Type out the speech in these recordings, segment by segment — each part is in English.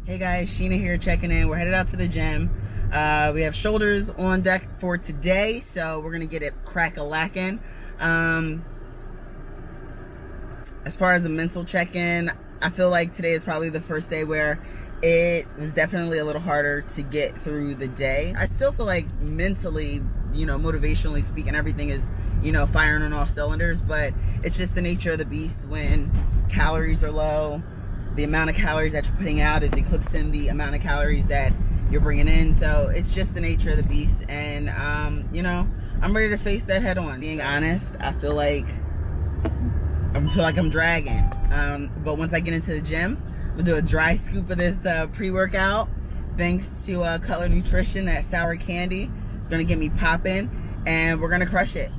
Hey guys, Sheena here checking in. We're headed out to the gym. We have shoulders on deck for today, so we're gonna get it crack-a-lackin'. As far as a mental check-in, I feel like today is probably the first day where it was definitely a little harder to get through the day. I still feel like mentally, motivationally speaking, everything is, firing on all cylinders, but it's just the nature of the beast when calories are low. The amount of calories that you're putting out is eclipsing the amount of calories that you're bringing in. So it's just the nature of the beast. And, I'm ready to face that head on. Being honest, I feel like I'm dragging. But once I get into the gym, we'll do a dry scoop of this pre-workout. Thanks to Cutler Nutrition, that sour candy. It's going to get me popping, and we're going to crush it.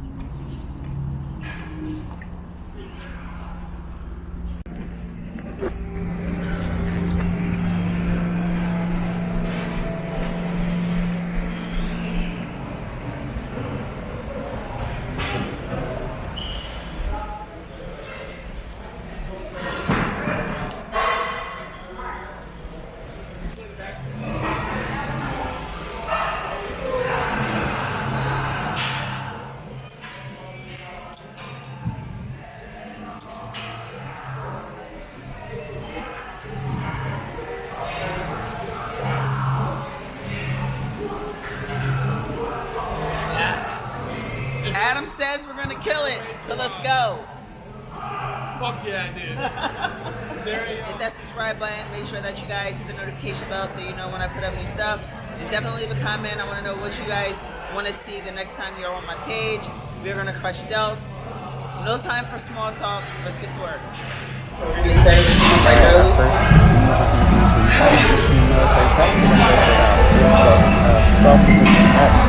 Adam says we're gonna kill it, so let's go. Fuck yeah, dude. Hit that subscribe button. Make sure that you guys hit the notification bell so you know when I put up new stuff. And definitely leave a comment. I want to know what you guys want to see the next time you're on my page. We're gonna crush Delt. No time for small talk. Let's get to work. So we're gonna start with the right nose. First, is going to be the machine military press. We're going to go for about 4 sets of 12 to 15 reps.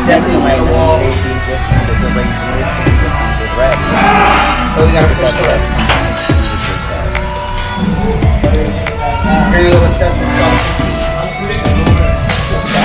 Definitely like walls. Crazy, just kind of good range of motion, just some good reps. But we gotta push through it. Here we go with steps of 12 to 15. Let's go.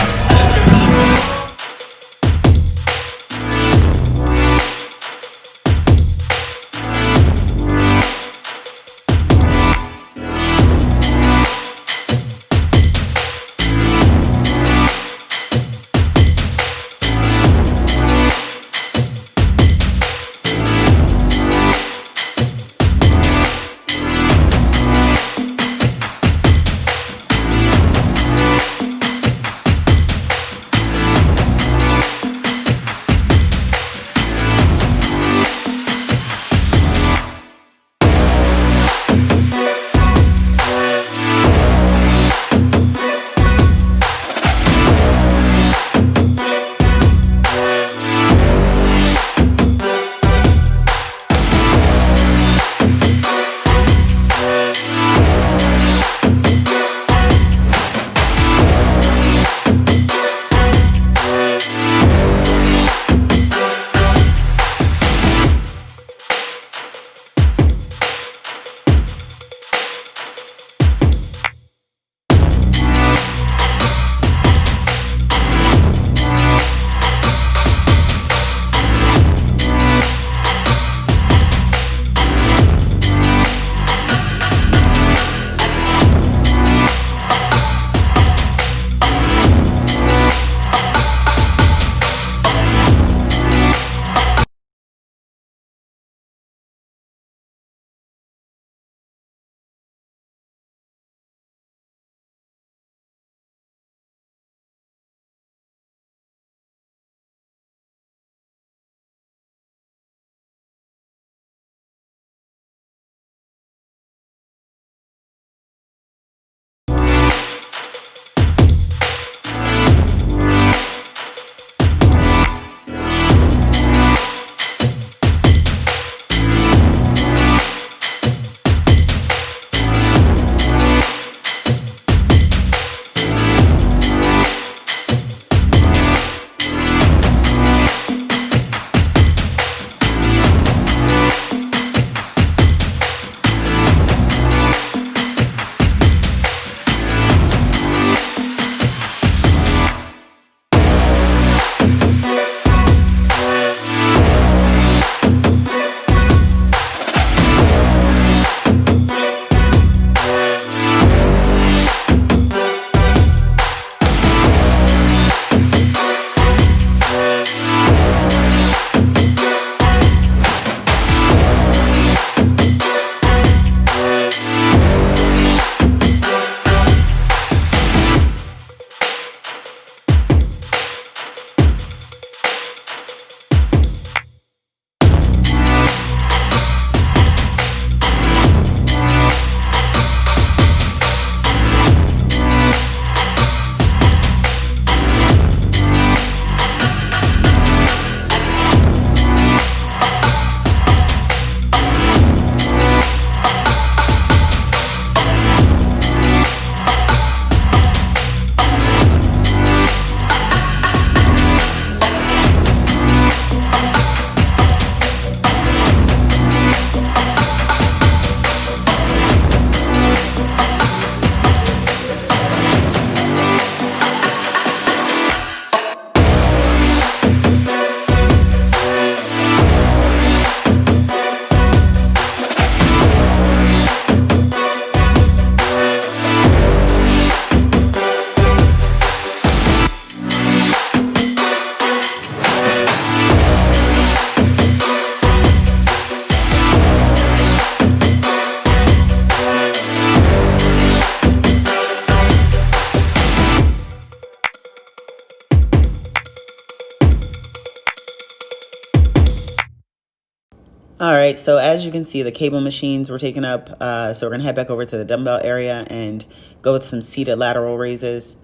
All right, so as you can see, the cable machines were taken up. So we're gonna head back over to the dumbbell area and go with some seated lateral raises.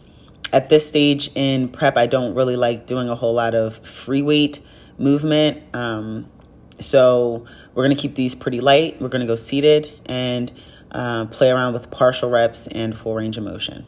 At this stage in prep, I don't really like doing a whole lot of free weight movement. So we're gonna keep these pretty light. We're gonna go seated and play around with partial reps and full range of motion.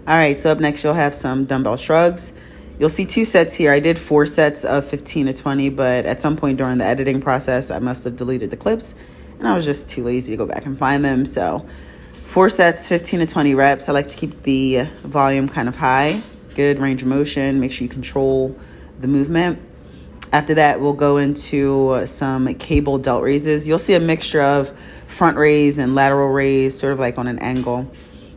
All right, so up next you'll have some dumbbell shrugs. You'll see 2 sets here. I did 4 sets of 15 to 20, but at some point during the editing process, I must have deleted the clips, and I was just too lazy to go back and find them. So 4 sets, 15 to 20 reps. I like to keep the volume kind of high. Good range of motion. Make sure you control the movement. After that, we'll go into some cable delt raises. You'll see a mixture of front raise and lateral raise, sort of like on an angle.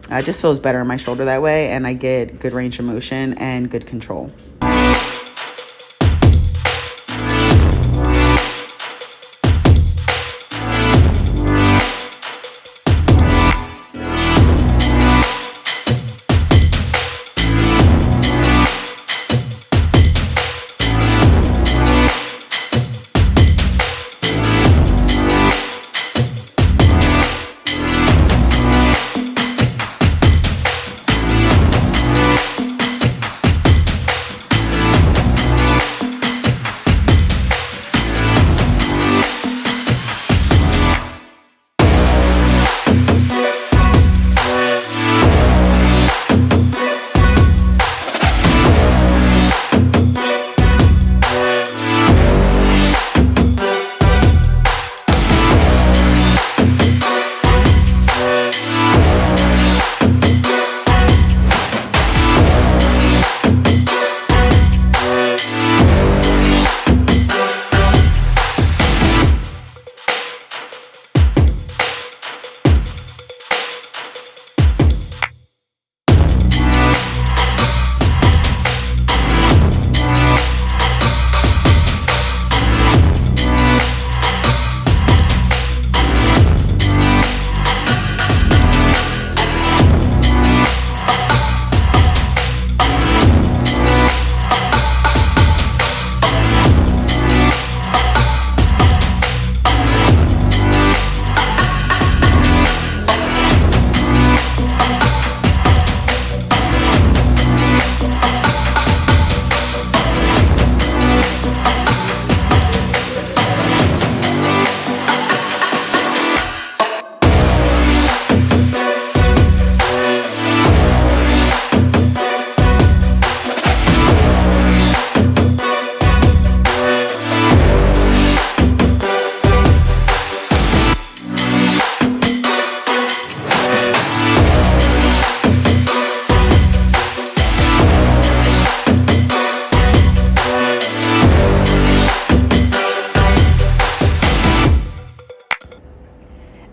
It just feels better in my shoulder that way, and I get good range of motion and good control.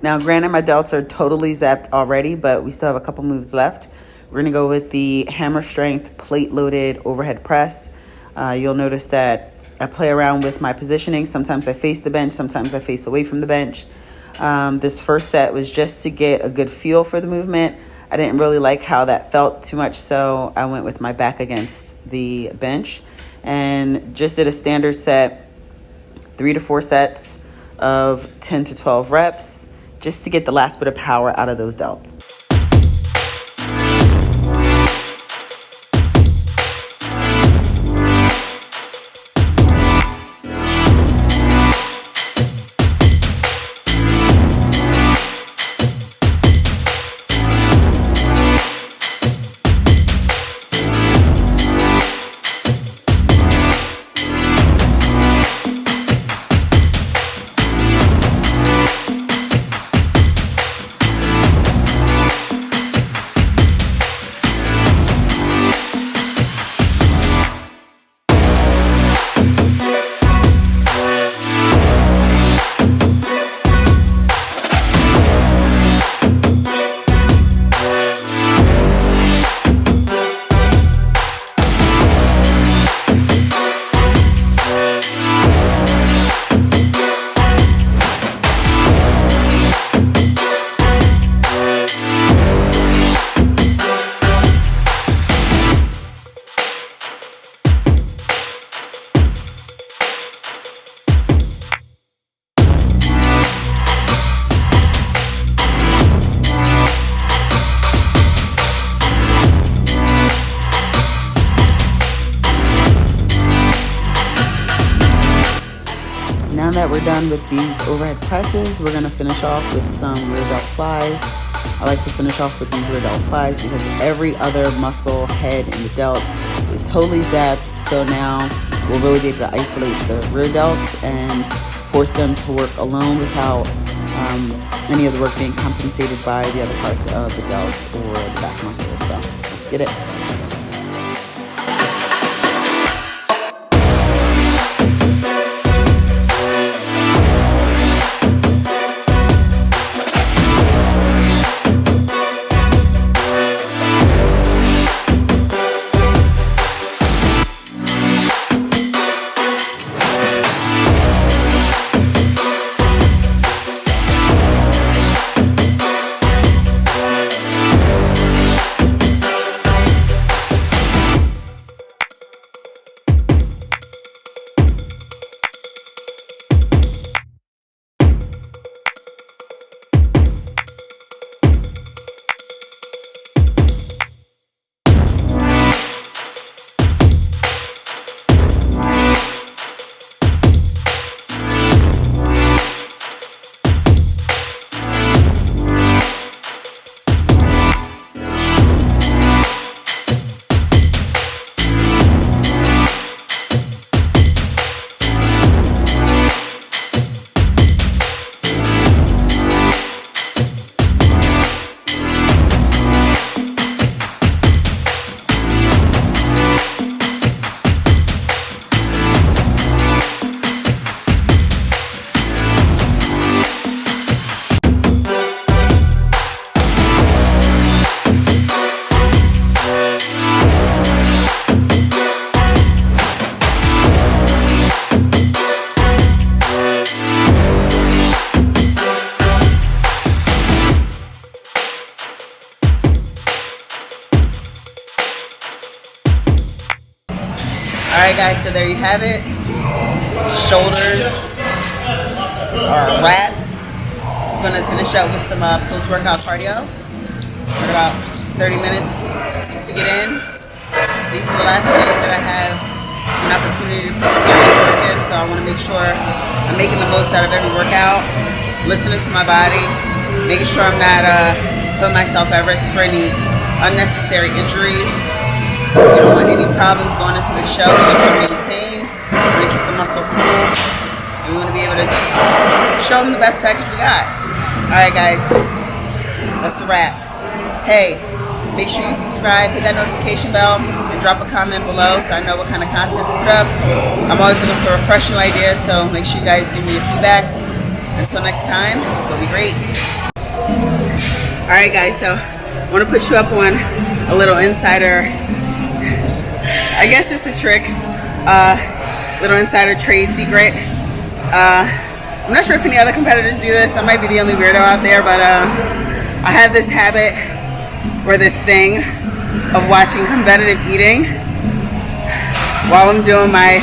Now, granted, my delts are totally zapped already, but we still have a couple moves left. We're going to go with the hammer strength plate-loaded overhead press. You'll notice that I play around with my positioning. Sometimes I face the bench, sometimes I face away from the bench. This first set was just to get a good feel for the movement. I didn't really like how that felt too much, so I went with my back against the bench and just did a standard set, 3 to 4 sets of 10 to 12 reps, just to get the last bit of power out of those delts. Now that we're done with these overhead presses, we're going to finish off with some rear delt plies. I like to finish off with these rear delt plies because every other muscle head in the delt is totally zapped. So now we'll really be able to isolate the rear delts and force them to work alone without any of the work being compensated by the other parts of the delts or the back muscle. So let's get it. Alright guys, so there you have it. Shoulders are a wrap. I'm going to finish up with some post-workout cardio for about 30 minutes to get in. These are the last minutes that I have an opportunity to put serious work in, so I want to make sure I'm making the most out of every workout, listening to my body, making sure I'm not putting myself at risk for any unnecessary injuries. We don't want any problems going into the show. We just want to maintain, we want to keep the muscle cool, and we want to be able to show them the best package we got. Alright guys, that's a wrap. Hey, make sure you subscribe, hit that notification bell, and drop a comment below so I know what kind of content to put up. I'm always looking for fresh new ideas, so make sure you guys give me your feedback. Until next time, go be great. Alright guys, so I want to put you up on a little insider, I guess it's a trick, little insider trade secret. I'm not sure if any other competitors do this. I might be the only weirdo out there, but I have this habit or this thing of watching competitive eating while I'm doing my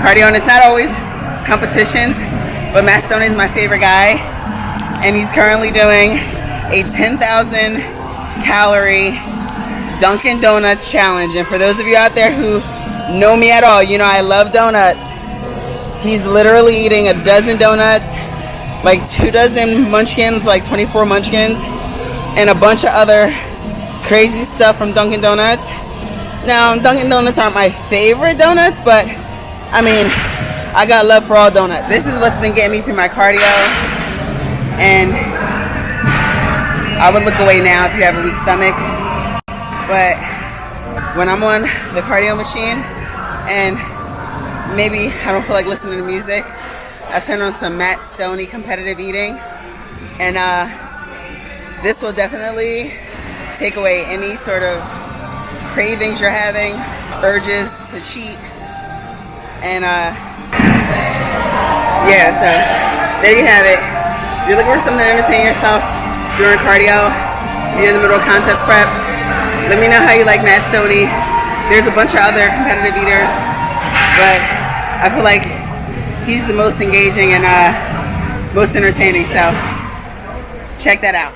cardio, and it's not always competitions, but Matt Stoney is my favorite guy, and he's currently doing a 10,000 calorie Dunkin' Donuts challenge. And for those of you out there who know me at all, you know I love donuts. He's literally eating a dozen donuts, like 2 dozen munchkins, like 24 munchkins, and a bunch of other crazy stuff from Dunkin' Donuts. Now, Dunkin' Donuts aren't my favorite donuts, but I mean, I got love for all donuts. This is what's been getting me through my cardio, and I would look away now if you have a weak stomach. But when I'm on the cardio machine and maybe I don't feel like listening to music, I turn on some Matt Stoney competitive eating, and this will definitely take away any sort of cravings you're having, urges to cheat, and yeah, so there you have it. If you're looking for something to entertain yourself during cardio, you're in the middle of contest prep, let me know how you like Matt Stoney. There's a bunch of other competitive eaters, but I feel like he's the most engaging and most entertaining, so check that out.